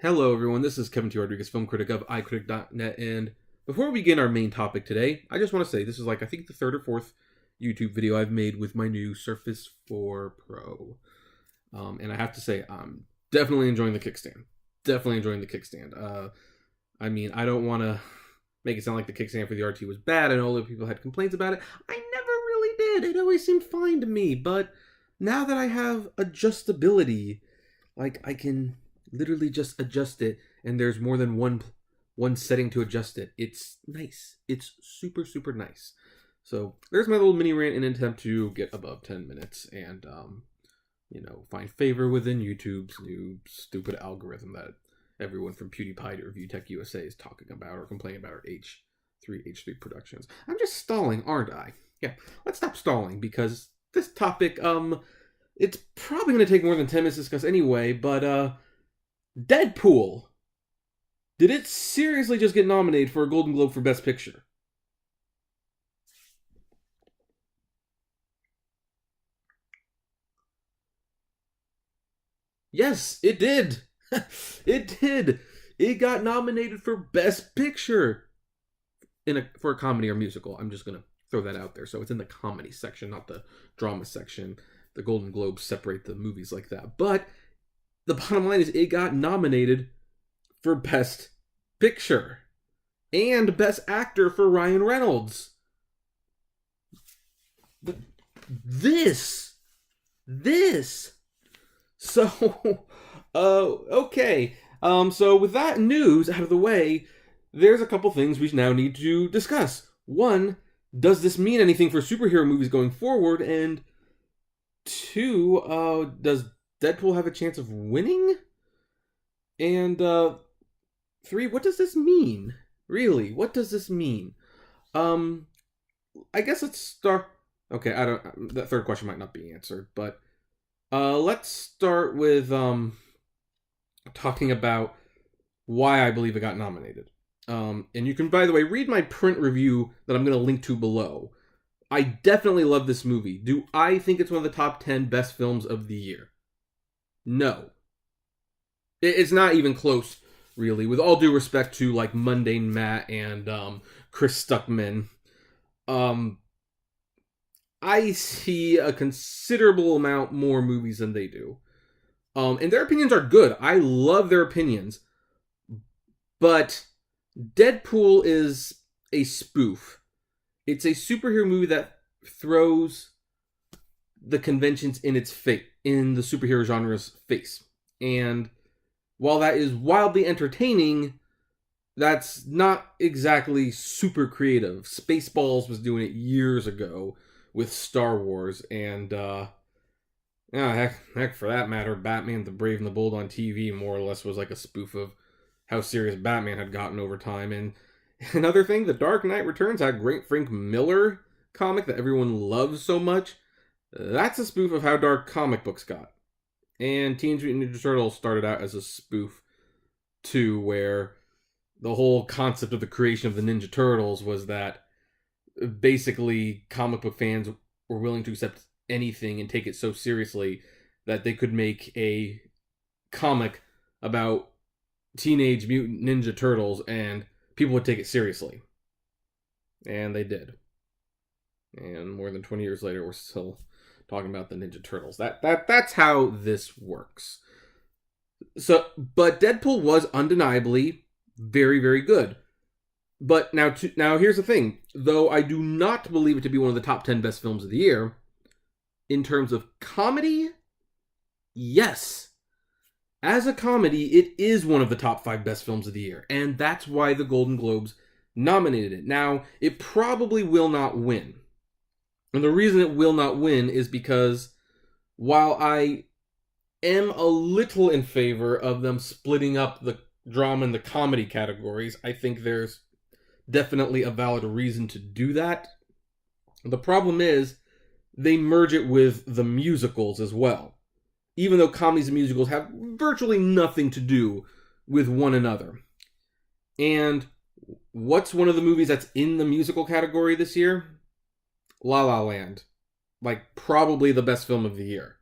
Hello, everyone. This is Kevin T. Rodriguez, film critic of iCritic.net. And before we begin our main topic today, I just want to say this is I think the third or fourth YouTube video I've made with my new Surface 4 Pro. And I have to say, I'm definitely enjoying the kickstand. Definitely enjoying the kickstand. I don't want to make it sound like the kickstand for the RT was bad. I know other people had complaints about it. I never really did. It always seemed fine to me. But now that I have adjustability, I can literally just adjust it, and there's more than one setting to adjust it. It's nice. It's super, super nice. So there's my little mini rant in an attempt to get above 10 minutes and, find favor within YouTube's new stupid algorithm that everyone from PewDiePie to Review Tech USA is talking about or complaining about our H3 Productions. I'm just stalling, aren't I? Yeah, let's stop stalling because this topic, it's probably going to take more than 10 minutes to discuss anyway, but, Deadpool. Did it seriously just get nominated for a Golden Globe for Best Picture? Yes, it did. It did. It got nominated for Best Picture for a comedy or musical. I'm just gonna throw that out there. So it's in the comedy section, not the drama section. The Golden Globes separate the movies like that. But the bottom line is it got nominated for Best Picture and Best Actor for Ryan Reynolds. But this. So, okay. So with that news out of the way, there's a couple things we now need to discuss. One, does this mean anything for superhero movies going forward? And two, does Deadpool have a chance of winning? And three, what does this mean? Really, what does this mean? I guess let's start. Okay, that third question might not be answered, but let's start with talking about why I believe it got nominated. And you can, by the way, read my print review that I'm going to link to below. I definitely love this movie. Do I think it's one of the top 10 best films of the year? No. It's not even close, really. With all due respect to, Mundane Matt and Chris Stuckman, I see a considerable amount more movies than they do. And their opinions are good. I love their opinions. But Deadpool is a spoof. It's a superhero movie that throws the conventions in its face, in the superhero genre's face. And while that is wildly entertaining, that's not exactly super creative. Spaceballs was doing it years ago with Star Wars, and heck for that matter, Batman the Brave and the Bold on TV more or less was like a spoof of how serious Batman had gotten over time. And another thing, The Dark Knight Returns, that great Frank Miller comic that everyone loves so much, that's a spoof of how dark comic books got. And Teenage Mutant Ninja Turtles started out as a spoof too, where the whole concept of the creation of the Ninja Turtles was that basically comic book fans were willing to accept anything and take it so seriously that they could make a comic about Teenage Mutant Ninja Turtles and people would take it seriously. And they did. And more than 20 years later, we're still talking about the Ninja Turtles. That's how this works. But Deadpool was undeniably very, very good. But now here's the thing. Though I do not believe it to be one of the top 10 best films of the year, in terms of comedy, yes. As a comedy, it is one of the top 5 best films of the year. And that's why the Golden Globes nominated it. Now, it probably will not win. And the reason it will not win is because while I am a little in favor of them splitting up the drama and the comedy categories, I think there's definitely a valid reason to do that. The problem is they merge it with the musicals as well, even though comedies and musicals have virtually nothing to do with one another. And what's one of the movies that's in the musical category this year? La La Land. Probably the best film of the year.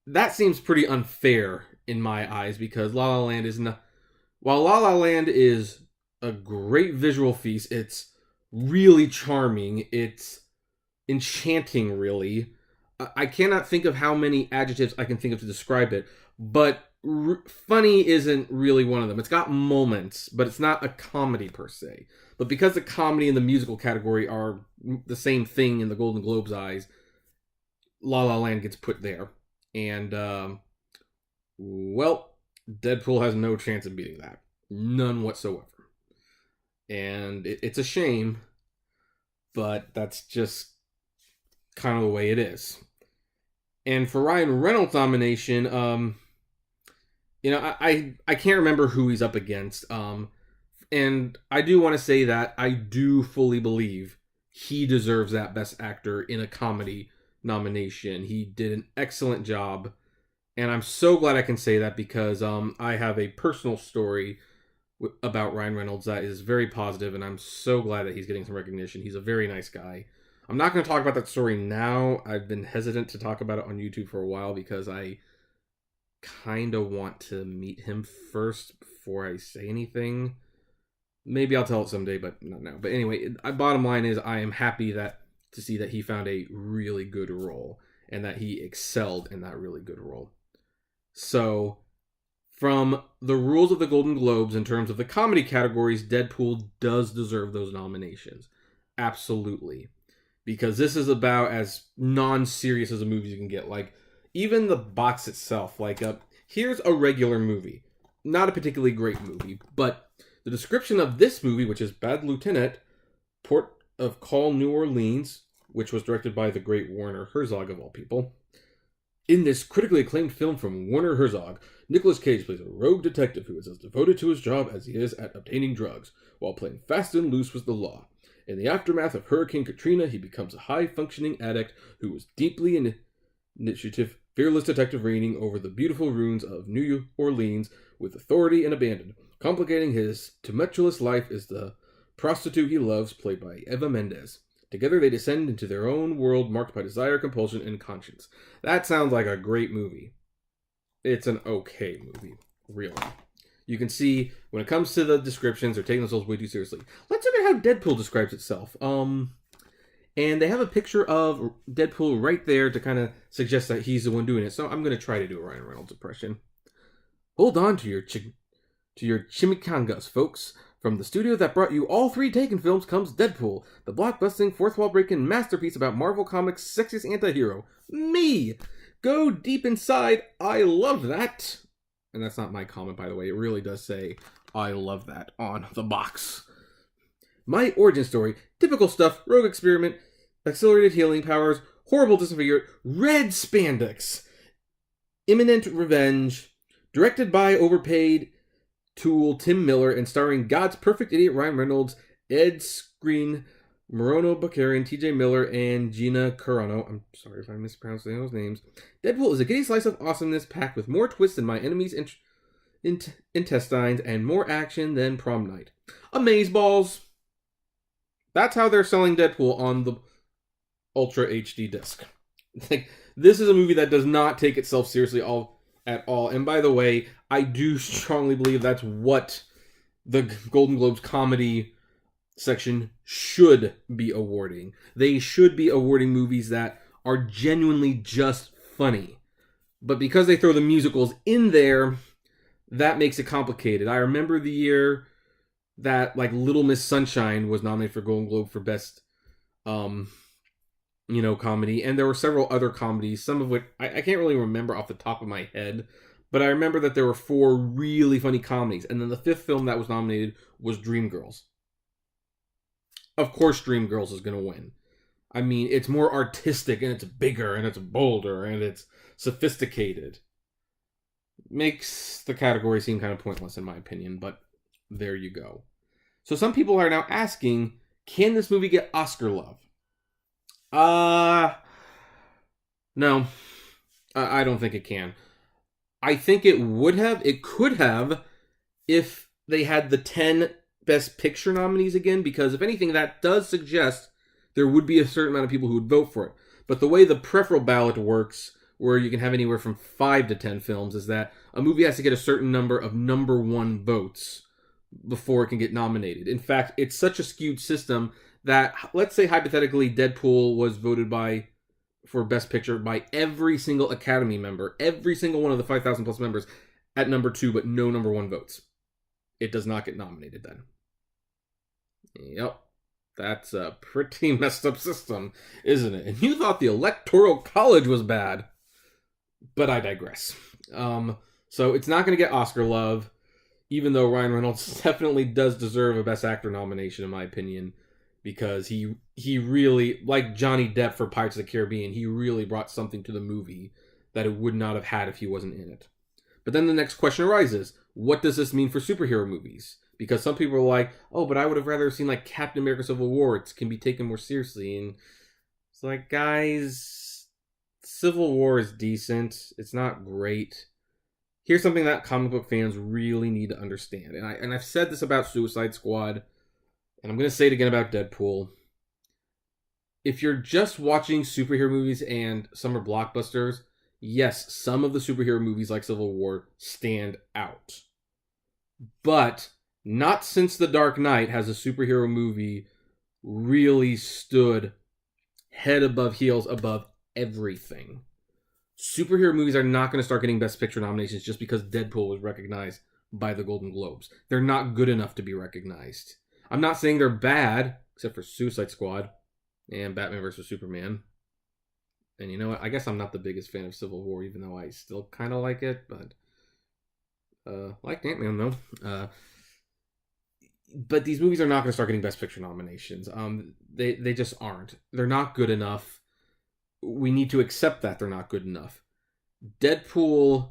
That seems pretty unfair in my eyes, because La La Land is not. While La La Land is a great visual feast, it's really charming. It's enchanting, really. I cannot think of how many adjectives I can think of to describe it, but funny isn't really one of them. It's got moments, but it's not a comedy per se. But because the comedy and the musical category are the same thing in the Golden Globes' eyes, La La Land gets put there. And, well, Deadpool has no chance of beating that. None whatsoever. And it's a shame, but that's just kind of the way it is. And for Ryan Reynolds' nomination, I can't remember who he's up against. And I do want to say that I do fully believe he deserves that Best Actor in a Comedy nomination. He did an excellent job. And I'm so glad I can say that, because I have a personal story about Ryan Reynolds that is very positive, and I'm so glad that he's getting some recognition. He's a very nice guy. I'm not going to talk about that story now. I've been hesitant to talk about it on YouTube for a while because I kind of want to meet him first before I say anything. Maybe I'll tell it someday, but not now. But anyway, bottom line is I am happy to see that he found a really good role and that he excelled in that really good role. So, from the rules of the Golden Globes in terms of the comedy categories, Deadpool does deserve those nominations. Absolutely. Because this is about as non-serious as a movie you can get. Like, even the box itself, like, here's a regular movie. Not a particularly great movie, but the description of this movie, which is Bad Lieutenant, Port of Call, New Orleans, which was directed by the great Werner Herzog of all people. In this critically acclaimed film from Werner Herzog, Nicolas Cage plays a rogue detective who is as devoted to his job as he is at obtaining drugs, while playing fast and loose with the law. In the aftermath of Hurricane Katrina, he becomes a high-functioning addict who is deeply initiative, fearless detective reigning over the beautiful ruins of New Orleans with authority and abandon. Complicating his tumultuous life is the prostitute he loves, played by Eva Mendes. Together they descend into their own world marked by desire, compulsion, and conscience. That sounds like a great movie. It's an okay movie, really. You can see, when it comes to the descriptions, they're taking themselves way too seriously. Let's look at how Deadpool describes itself. And they have a picture of Deadpool right there to kind of suggest that he's the one doing it. So I'm going to try to do a Ryan Reynolds impression. Hold on to your chimichangas, folks. From the studio that brought you all 3 Taken films comes Deadpool, the blockbusting, fourth-wall-breaking masterpiece about Marvel Comics' sexiest anti-hero. Me! Go deep inside, I love that! And that's not my comment, by the way. It really does say, I love that, on the box. My origin story. Typical stuff. Rogue experiment. Accelerated healing powers. Horrible disfigure. Red spandex. Imminent revenge. Directed by overpaid tool Tim Miller and starring God's perfect idiot Ryan Reynolds, Ed Skrein, Morono Bakarian, TJ Miller, and Gina Carano. I'm sorry if I mispronounced those names. Deadpool is a giddy slice of awesomeness packed with more twists than my enemy's intestines and more action than prom night. Amazeballs. That's how they're selling Deadpool on the Ultra HD disc. Like, this is a movie that does not take itself seriously at all. And by the way, I do strongly believe that's what the Golden Globes comedy section should be awarding. They should be awarding movies that are genuinely just funny. But because they throw the musicals in there, that makes it complicated. I remember the year that, like, Little Miss Sunshine was nominated for Golden Globe for Best comedy, and there were several other comedies, some of which I can't really remember off the top of my head, but I remember that there were 4 really funny comedies, and then the 5th film that was nominated was Dreamgirls. Of course Dreamgirls is going to win. I mean, it's more artistic, and it's bigger, and it's bolder, and it's sophisticated. Makes the category seem kind of pointless, in my opinion, but there you go. So some people are now asking, can this movie get Oscar love? No. I don't think it can. I think it could have, if they had the 10 Best Picture nominees again, because if anything, that does suggest there would be a certain amount of people who would vote for it. But the way the preferential ballot works where you can have anywhere from 5 to 10 films, is that a movie has to get a certain number of number one votes before it can get nominated. In fact, it's such a skewed system that, let's say hypothetically, Deadpool was voted for Best Picture by every single Academy member, every single one of the 5,000 plus members at number 2, but no number 1 votes. It does not get nominated then. Yep. That's a pretty messed up system, isn't it? And you thought the Electoral College was bad. But I digress. So it's not going to get Oscar love, even though Ryan Reynolds definitely does deserve a Best Actor nomination, in my opinion, because he really, like Johnny Depp for Pirates of the Caribbean, he really brought something to the movie that it would not have had if he wasn't in it. But then the next question arises, what does this mean for superhero movies? Because some people are like, oh, but I would have rather seen like Captain America Civil War. It can be taken more seriously. And it's like, guys, Civil War is decent. It's not great. Here's something that comic book fans really need to understand. And I've said this about Suicide Squad, and I'm going to say it again about Deadpool. If you're just watching superhero movies and summer blockbusters, yes, some of the superhero movies like Civil War stand out. But not since The Dark Knight has a superhero movie really stood head above heels above everything. Superhero movies are not going to start getting Best Picture nominations just because Deadpool was recognized by the Golden Globes. They're not good enough to be recognized. I'm not saying they're bad, except for Suicide Squad and Batman vs. Superman. And you know what? I guess I'm not the biggest fan of Civil War, even though I still kind of like it, but like Ant-Man though. But these movies are not going to start getting Best Picture nominations. They just aren't. They're not good enough. We need to accept that they're not good enough. Deadpool,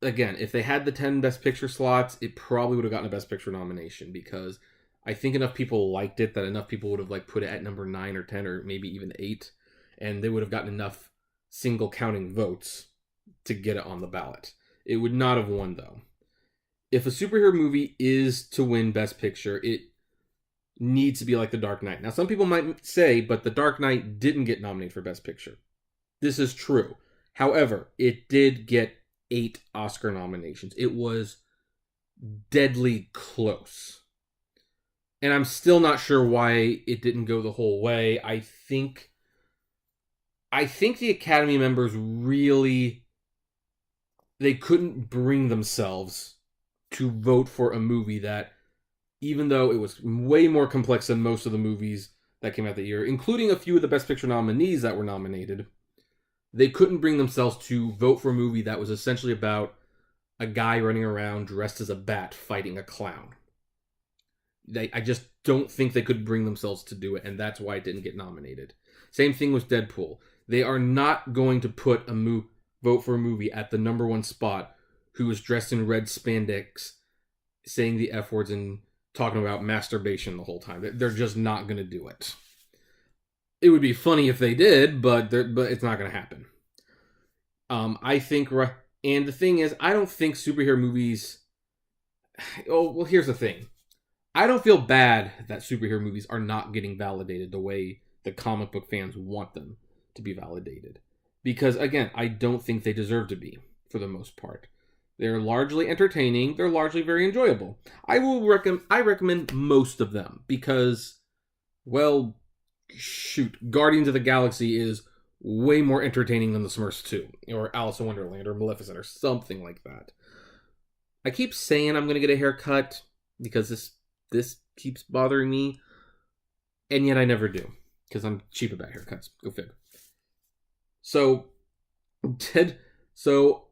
again, if they had the 10 Best Picture slots, it probably would have gotten a Best Picture nomination, because I think enough people liked it that enough people would have like put it at number 9 or 10 or maybe even 8, and they would have gotten enough single counting votes to get it on the ballot. It would not have won, though. If a superhero movie is to win Best Picture, it needs to be like The Dark Knight. Now, some people might say, but The Dark Knight didn't get nominated for Best Picture. This is true. However, it did get 8 Oscar nominations. It was deadly close. And I'm still not sure why it didn't go the whole way. I think the Academy members really, they couldn't bring themselves to vote for a movie that, even though it was way more complex than most of the movies that came out that year, including a few of the Best Picture nominees that were nominated, they couldn't bring themselves to vote for a movie that was essentially about a guy running around dressed as a bat fighting a clown. I just don't think they could bring themselves to do it, and that's why it didn't get nominated. Same thing with Deadpool. They are not going to put vote for a movie at the number 1 spot who is dressed in red spandex, saying the F words and talking about masturbation the whole time. They're just not going to do it. It would be funny if they did, but it's not going to happen. I think, and the thing is, I don't think superhero movies. Oh, well, here's the thing. I don't feel bad that superhero movies are not getting validated the way the comic book fans want them to be validated. Because, again, I don't think they deserve to be, for the most part. They're largely entertaining. They're largely very enjoyable. I recommend most of them because, well, shoot, Guardians of the Galaxy is way more entertaining than The Smurfs 2, or Alice in Wonderland, or Maleficent, or something like that. I keep saying I'm going to get a haircut because this keeps bothering me, and yet I never do because I'm cheap about haircuts. Go figure. So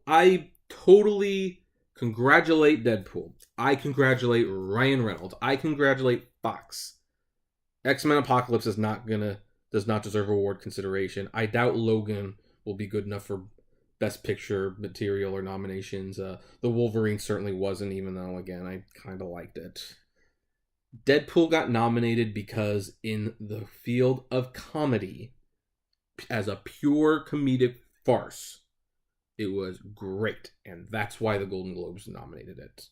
I totally congratulate Deadpool. I congratulate Ryan Reynolds. I congratulate Fox. X-Men Apocalypse does not deserve award consideration. I doubt Logan will be good enough for Best Picture material or nominations. The Wolverine certainly wasn't, even though, again, I kind of liked it. Deadpool got nominated because in the field of comedy, as a pure comedic farce, it was great, and that's why the Golden Globes nominated it.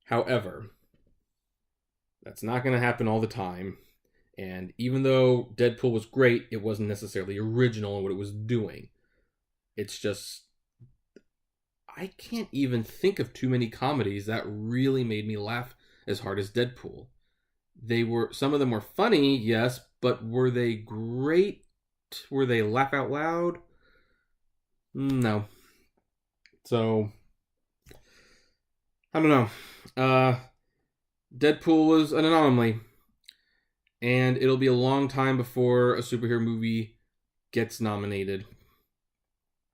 However, that's not going to happen all the time, and even though Deadpool was great, it wasn't necessarily original in what it was doing. It's just, I can't even think of too many comedies that really made me laugh as hard as Deadpool. Some of them were funny, yes, but were they great? Were they laugh out loud? No. So, I don't know. Deadpool was an anomaly, and it'll be a long time before a superhero movie gets nominated.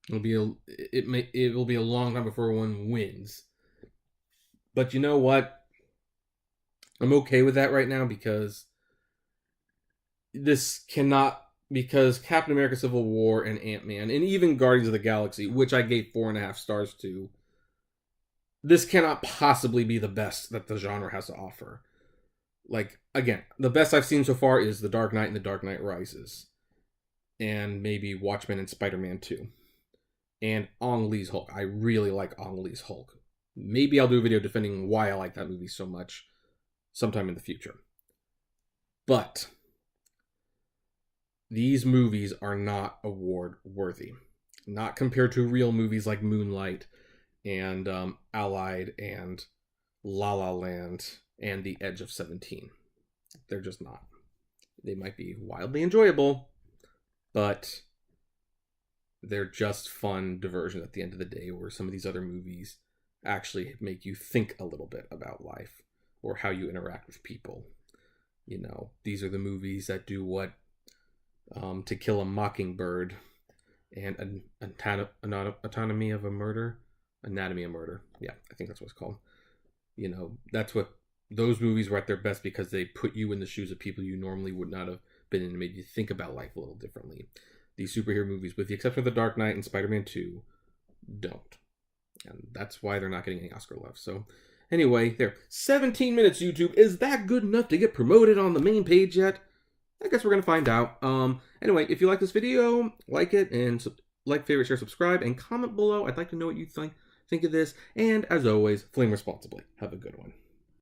It will be a long time before one wins. But you know what? I'm okay with that right now because Captain America Civil War and Ant-Man and even Guardians of the Galaxy, which I gave 4.5 stars to, this cannot possibly be the best that the genre has to offer. Like, again, the best I've seen so far is The Dark Knight and The Dark Knight Rises. And maybe Watchmen and Spider-Man 2. And Ang Lee's Hulk. I really like Ang Lee's Hulk. Maybe I'll do a video defending why I like that movie so much sometime in the future. But these movies are not award worthy. Not compared to real movies like Moonlight and Allied and La La Land and The Edge of 17. They're just not. They might be wildly enjoyable, but they're just fun diversions at the end of the day, where some of these other movies actually make you think a little bit about life or how you interact with people. You know, these are the movies that do what To Kill a Mockingbird and Anatomy of Murder. Yeah, I think that's what it's called. You know, that's what those movies were at their best because they put you in the shoes of people you normally would not have been in and made you think about life a little differently. These superhero movies, with the exception of The Dark Knight and Spider-Man 2, don't. And that's why they're not getting any Oscar love. So, anyway, there. 17 minutes, YouTube. Is that good enough to get promoted on the main page yet? I guess we're going to find out. Anyway, if you like this video, like it, and like, favorite, share, subscribe, and comment below. I'd like to know what you think of this. And, as always, flame responsibly. Have a good one.